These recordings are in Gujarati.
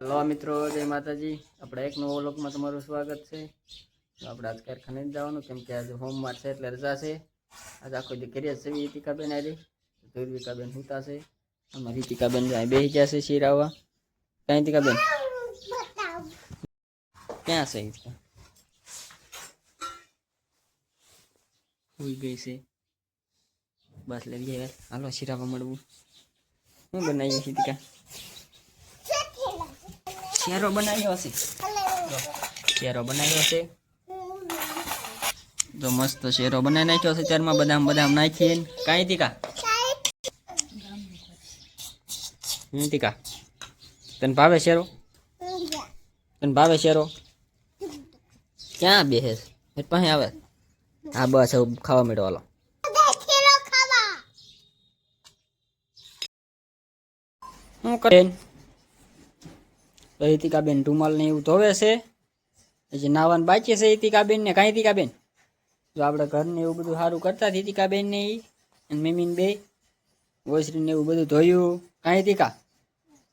हेलो मित्रों, जय माताजी। अपने एक नवा व्लॉग में तमारुं स्वागत है। तो આપણે આજ કારખાને જ જવાનું કેમ કે આજે હોમવાર છે એટલે રજા છે। આજ આખો દી કરીએ છે। રીતિકાબેન આવી ધુરવિકાબેન હુતા છે। અમારી રીતિકાબેન અહીં બેસી ગયા છે શિરાવા। ક્યાં રીતિકાબેન ક્યાં છે? હુઈ ગઈ છે। બસ લઈ ગયા હાલો શિરાવા મળવું। શું બનાવી રીતિકા? શેરો બનાવ્યો હશે। શેરો બનાવ્યો છે તો મસ્ત શેરો બનાવી નાખ્યો છે। ત્યારમાં બદામ બદામ નાખીને કાંઈ તીકા તીકા તને ભાવે શેરો? તને ભાવે શેરો? ક્યાં બેસે પાસે આવે? હા બસ હવે ખાવા માંડો હાલો। શું કરે રીતિકાબેન? રૂમાલ ને એવું ધોવે છે। પછી નાવાનું બાકી છે રીતિકાબેન ને। કાંઈ રીતિકાબેન જો આપણે ઘરને એવું બધું સારું કરતા રીતિકાબેન ને અને મમ્મી ને બે વોશરીને એવું બધું ધોયું। કાંઈ રીતિકા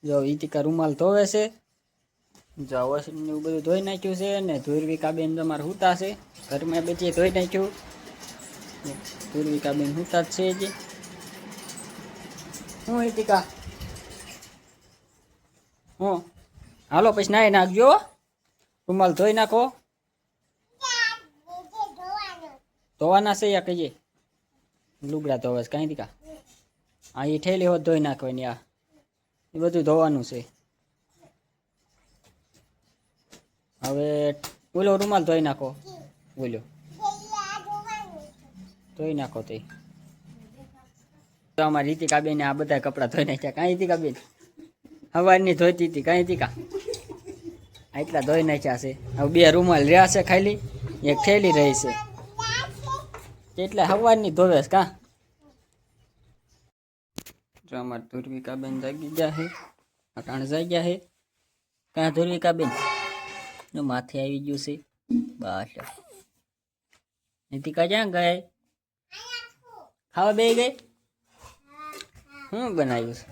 જો રીતિકા રૂમાલ ધોવે છે। જો વોશરીને એવું બધું ધોઈ નાખ્યું છે ને ધુરવિકાબેન તમારે હુતા છે। ઘરમાં બધી ધોઈ નાખ્યું। ધુરવિકાબેન હુતા જ છે। હું રીતિકા હું હાલો પછી નાઈ નાખજો। રૂમાલ ધોઈ નાખો। ધોવાના છે યા કહીએ લુગડા ધોવા કાંઈ દીકા? આ એ ઠેલી હોત ધોઈ નાખવાની। આ એ બધું ધોવાનું છે। હવે બોલો રૂમાલ ધોઈ નાખો। બોલો ધોઈ નાખો। તો અમારી રીતિકાબેન આ બધા કપડાં ધોઈ નાખ્યા। કાંઈ રીતિકાબેન સવારની ધોઈતી હતી? કાંઈ રીતિકા એટલા ધોઈ નાખ્યા છે। હવે બે રૂમાલ રહ્યા છે ખાલી, એક ઠેલી રહી છે એટલે સવારની ધોવેશ કા? જો અમારે ધુરવિકાબેન જાગી ગયા છે। અટાણ જાગ્યા છે કાં ધુરવિકાબેન? જો માથે આવી ગયું છે। બસ રીતિકા ક્યાં ગઈ? ખાવા બે ગઈ? શું બનાવ્યું છે?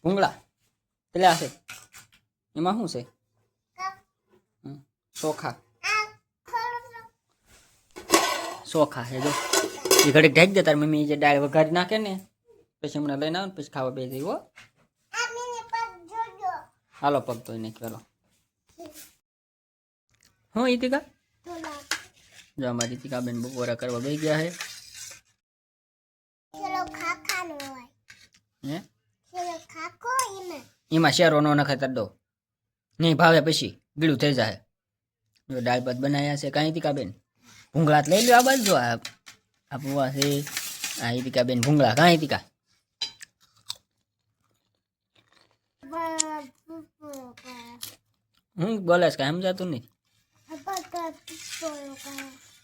ભૂંગળા પેલા છે એમાં શું છે? ચોખા ચોખા છે। જો એ ઘડીક ઢાંકી દે તાર મમ્મી જે દાળ વઘારી નાખે ને પછી હમણાં લઈને આવે ને પછી ખાવા બે જઈ। હો હાલો પગ તો નાખ્યો। હું રીતિકા જો અમારી રીતિકાબેન બપોરા કરવા બેસી ગયા છે। એમાં શેરો નો નખાય તર દો નહીં ભાવે પછી ગીળું થઈ જાય। જો દાળ ભાત બનાવ્યા છે। કાંઈ રીતિકાબેન ભૂંગળા લઈ લો આ બાજુ। જો આ પુવા છે। આ રીતિકાબેન ભૂંગળા કાંઈ રીતિકા હું બોલે કાંઈ સમજાતું નહીં।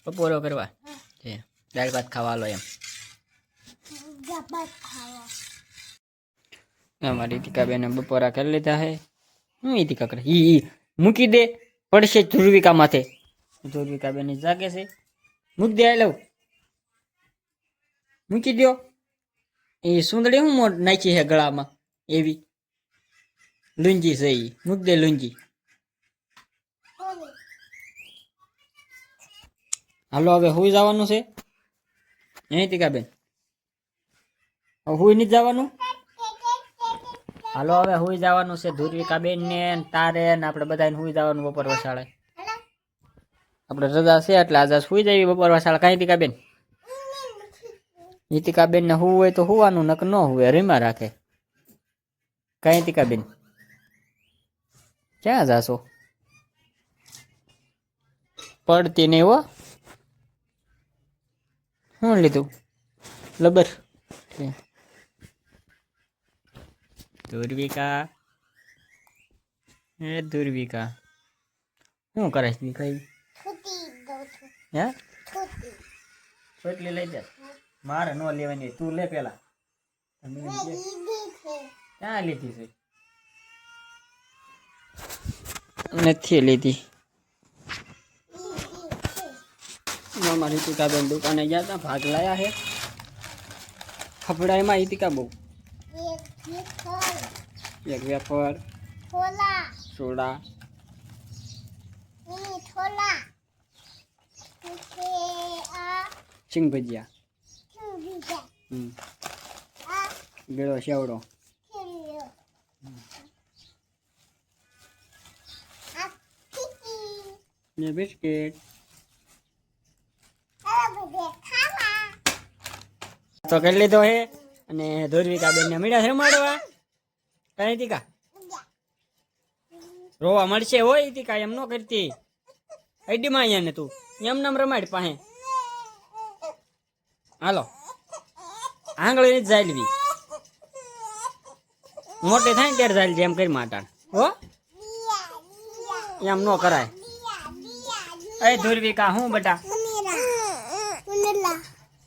બપોરો કરવા છે દાળ ભાત ખાવા લો એમ। અમારી રીતિકાબેન બપોરા કરી લીધા છે। હું રીતિકા કરે ઈ મૂકી દે પડશે ધુરવિકા માથે। ધુરવિકાબેન જાગે છે મૂકી દે લઉં મૂકી દો। એ સુંદડી હું મોટ નાખી છે ગળામાં એવી લુંજી છે એ મૂકી દે લુંજી। હાલો હવે હુઈ જવાનું છે રીતિકાબેન? હુઈ નથી જવાનું? હાલો હવે હુઈ જવાનું છે ધુરવિકાબેન ને તારે ને આપણે બધાને હુઈ જવાનું બપોર વસાળે। આપણે રજા છે એટલે આજે સુઈ જઈએ બપોર વસાળે। કાંઈ રીતિકાબેન? રીતિકાબેન ને હું હોય તો હુવાનું નક ન હુવે રીમા રાખે। કાંઈ રીતિકાબેન ક્યાં જાશો? પડતી નહીં હો। શું લીધું? લબર ધુરવિકા એ ધુરવિકા શું કરે છે? કઈ હે છોટલી લઈ જા। મારે ન લેવાની તું લે પેલા। ક્યાં લીધી છે? નથી લીધી। મામા રીતિકાબેન દુકાને ગયા હતા ભાગ લાયા છે। ફફડાઈમાં રીતિકા બહુ એક વેફર થોલા સોડા મિની થોલા કે આ સિંગ ભજીયા શું બીજા હમ આ ગળો સેવડો ખેલ્યો આ ટીકી ને બિસ્કિટ આ બધે ખાવા તો કરી લીધો હે અને ધોરવિકા બેન ને મીડા છે રમાડવા કઈ તીકા રોવા મળશે હોય તીકા એમ નો કરતી આઈડી માં અહીંયા ને તું એમ નામ રમાડ પાસે હાલો આંગળી ની જાલવી મોટી થાય ને ત્યારે જાલજે એમ કરી માટા હો એમ નો કરાય એ ધુરવિકા હું બેટા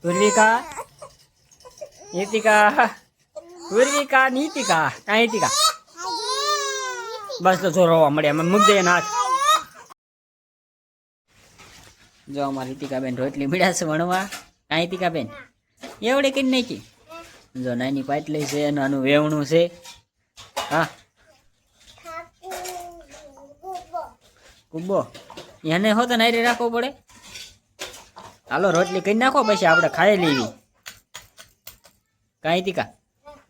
ધુરવિકા નીતિકા ધુરવિકા નીતિકા કાંઈ નીતિકા બસ તો જો રોવા મળે અમે મૂક દઈએ નાખ જો અમારી રીતિકાબેન રોટલી મીડા છે વણવા કાંઈ રીતિકાબેન એવડે કઈ નાખી જો નાની પાટલી છે નાનું વેવણું છે હા કુબો એને હો તો નારી રાખવો પડે હાલો રોટલી કરી નાખો પછી આપણે ખાઈ લેવી કાંઈ તીકા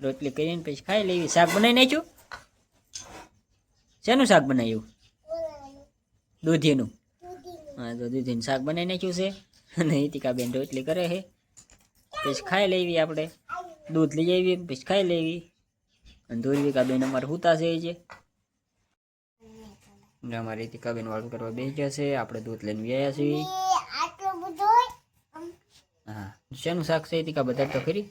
રોટલી કરીને પછી ખાઈ લેવી શાક બનાવી નાખ્યું શેનું શાક બનાવ્યું દૂધીનું હા તો દૂધીનું શાક બનાવી નાખ્યું છે અને ઈતિકાબેન રોટલી કરે છે પછી ખાઈ લેવી આપણે દૂધ લઈ આવી પછી ખાઈ લેવી અને ધોરવિકાબેન અમારે હુતા છે અમારે ઈતિકાબેન વાળું કરવા બેસી જશે આપણે દૂધ લઈને વ્યાયા છીએ આટલો બધો હા શેનું શાક છે ઈતિકા બધા તો ખરી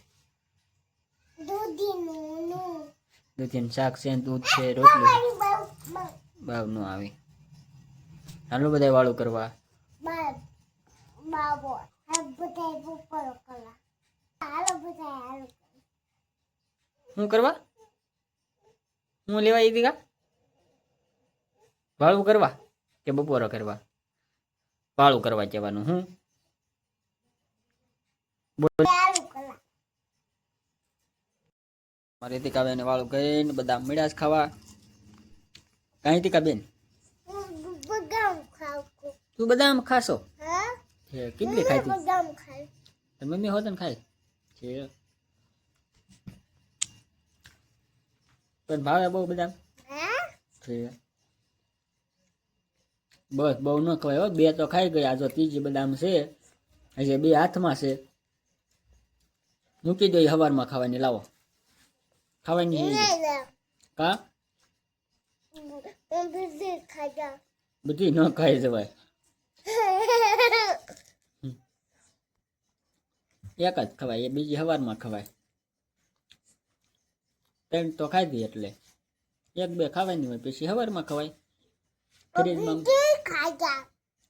દૂધીનું શાક છે દૂધ છે રોટલી બાવ નો આવે હાલો બધા વાળું કરવા શું કરવા હું લેવા આવી કા વાળું કરવા કે બપોરો કરવા વાળું કરવા કહેવાનું હું મારે તીકાબેન વાળું કરીને બધા મીડાસ ખાવા કાંઈ તીકાબેન તું બદામ ખાશો કેટલી ખાઈ મમ્મી હોત ને ખાય છે પણ ભાવે બહુ બદામ છે બસ બહુ ન ખવાય હો બે તો ખાઈ ગયા જો ત્રીજી બદામ છે હજી બે હાથમાં છે મૂકી દો સવારમાં ખાવાની લાવો ખાવાની કા બધી ન ખાઈ જવાય એક જ ખવાય એ બીજી સવારમાં ખવાય ત્રણ તો ખાઈ દઈએ એટલે એક બે ખાવાની હોય પછી સવારમાં ખવાય ફ્રીજમાં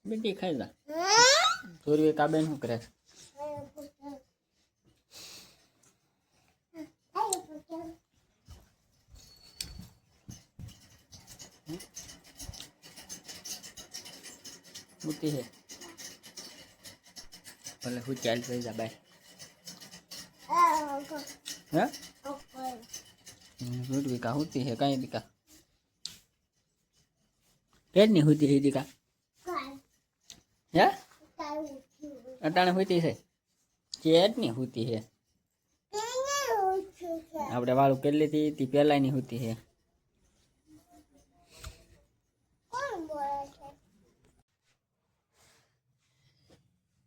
બધી ખાઈ જા ધોરવિકાબેન શું કરે હોતી है भले હું ચાલ થઈ જા બાય હે ધોરવિકા હોતી है કાંઈ દીકા પેટ ની હોતી है દીકા હે અટાણે હોતી છે ચેટ ની હોતી है આપણે વાળું કરી લીધી તી પેલા ની હોતી है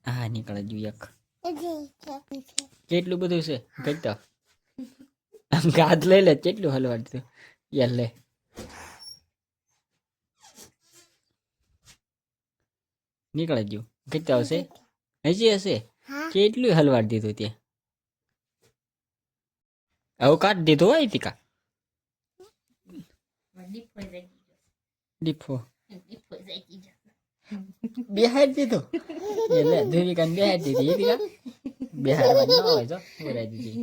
હા નીકળે જોઈએ કેટલું બધું છે ગઈતા આમ ગાદ લઈ લે કેટલું હલવાડતું યાર લે નીકળે ગયું ગઈતા હશે હજી હશે કેટલું હલવાડ દીધું ત્યાં આવું કાઢ દીધું હોય તીકા ડીફો બેહાર દીધો એટલે ધોરવિકા બેહાર દીધી ઈતિકા બેહાર ન હોય તો બોલાઈ દીધી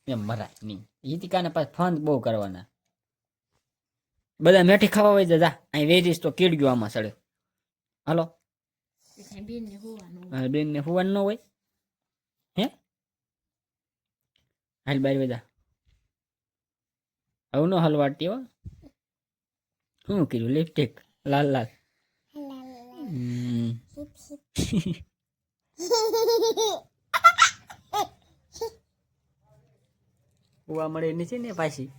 એમ મરાય નહીં ઈતિકાને પાછ ફંદ બહુ કરવાના બધા મેઠી ખાવા હોય જા અહીં વેરીશ તો કીડ ગયો આમાં સડે હાલો બેન ને હુવાનું ન હોય હે હાલ બાર બધા આવું નો હલવાડતી હો. શું કીધું? લિપસ્ટિક લાલ લાલ. ઉવા મળે નીચે ને પાછી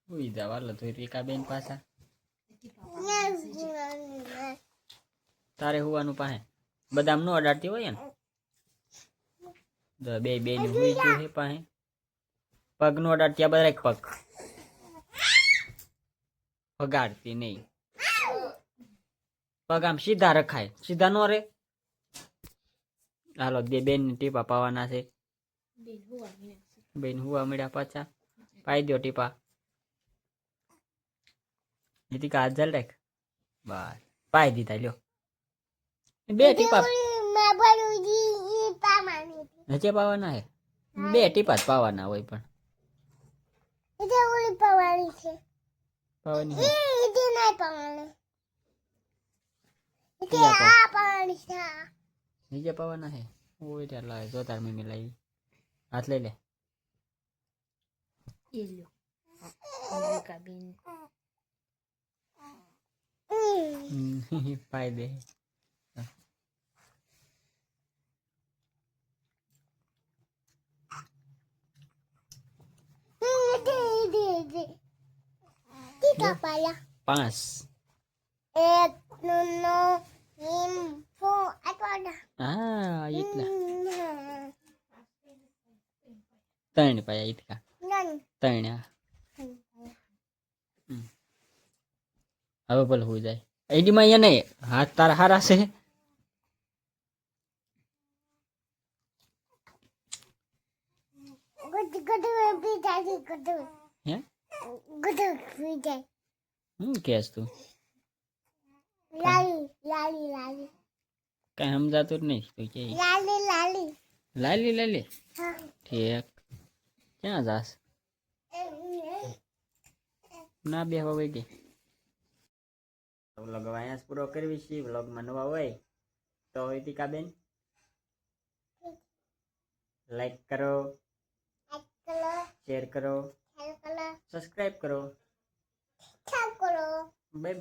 ઉઈ જવા લો તો રેખાબેન પાછા તારે હુવાનું પાસે બદામ નો અડાડતી હોય ને બે બે ને હુઈ ગયું છે પાસે પગ નો અડાડતી બધા પગ પગાડતી નહીં પગ આમ સીધા રખાય સીધા નો રે હાલો બે બેન ને ટીપા પાવાના છે બેન હુવા મળ્યા પાછા પાઈ દો ટીપા નીતિ કા હાથ જલ રાખ બસ પાઈ દીધા લ્યો બે ટીપા નીચે પાવાના હે બે ટીપા જ પાવાના હોય પણ પાવાની હે. નીચે પાવાના હે ઓય ત્યાં લાવે જો તાર મમ્મી લાવી હાથ લઈ લે પાઈ દે પાંચ હા એટલા ત્રણ પાયા ઈતકા ત્રણ હવે ભલે હું જાય એડીમાં અહીંયા નહીં હાથ તારા હારા છે હે હું કેસ તું કઈ સમજાતું જ નહીં તું કે લાલી લાલી ઠીક ક્યાં જાસ ના બે હવે ગઈ વ્લોગ અહીંયા જ પૂરો કરવી છે વ્લોગમાં નવા હોય તો ટીકાબેન લાઈક કરો શેર કરો સબસ્ક્રાઇબ કરો બાય.